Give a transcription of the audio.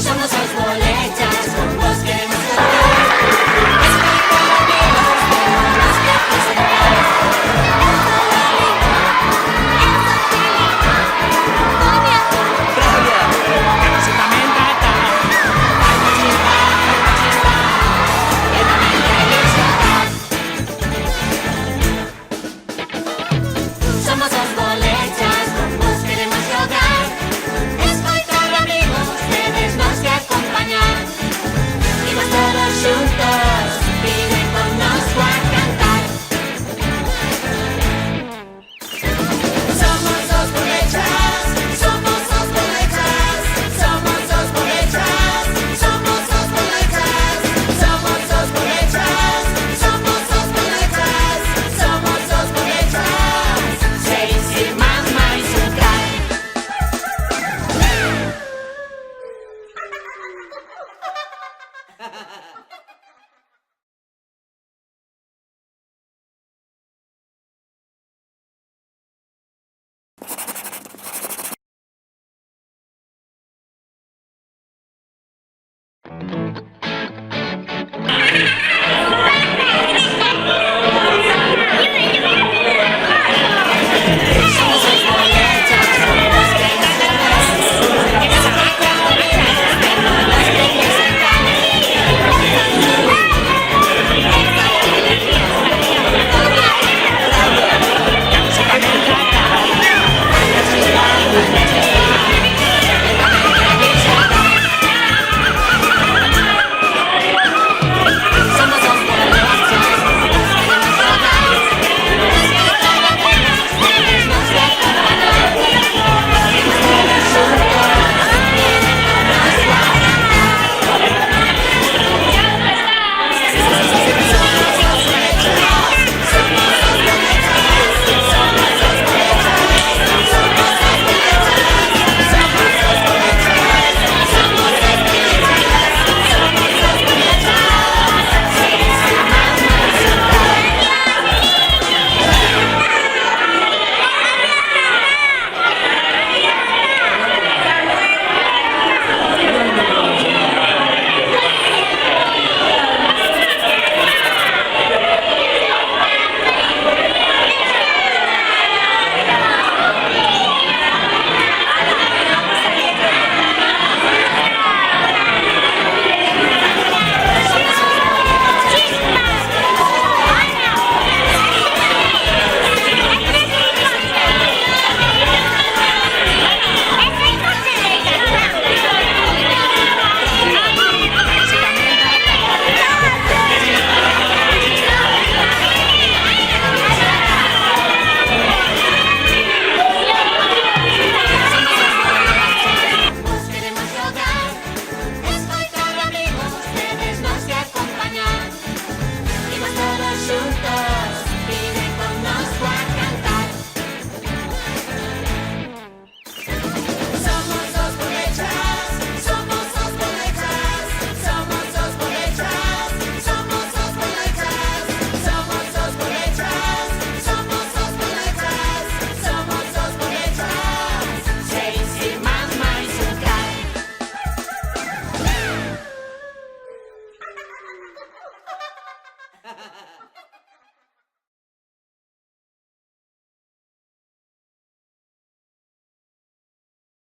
Somos os bolechas, con vos queremos tocar. Escoitar amigos, tenemos que presentar. Somos os bolechas, con vos queremos jogar. Escoitar amigos, tedes nos que acompañar. Imos todos xuntos, viven connosco a cantar. Somos os bolechas, somos os bolechas, somos os bolechas, somos os bolechas, somos os bolechas, somos os bolechas, somos os bolechas. Seis irmãs máis un crack. Somos os bolechas, con vos queremos jogar. Escoitar amigos, tenemos nos que presentar. Somos os bolechas, con vos queremos jogar. Escoitar amigos, tedes nos que acompañar. Imos todos xuntos, viven connosco a cantar. Somos os bolechas, somos os bolechas, somos os bolechas, somos os bolechas, somos os bolechas, somos os bolechas, somos os bolechas. Seis irmãs máis un crack. Vos queremos jogar. Escoitar amigos, tedes nos que acompañar. Imos todos xuntos, viven connosco a cantar. Somos os bolechas, somos os bolechas, somos os bolechas, somos os bolechas, somos os bolechas, somos os bolechas, somos os bolechas. Seis irmãs máis un crack.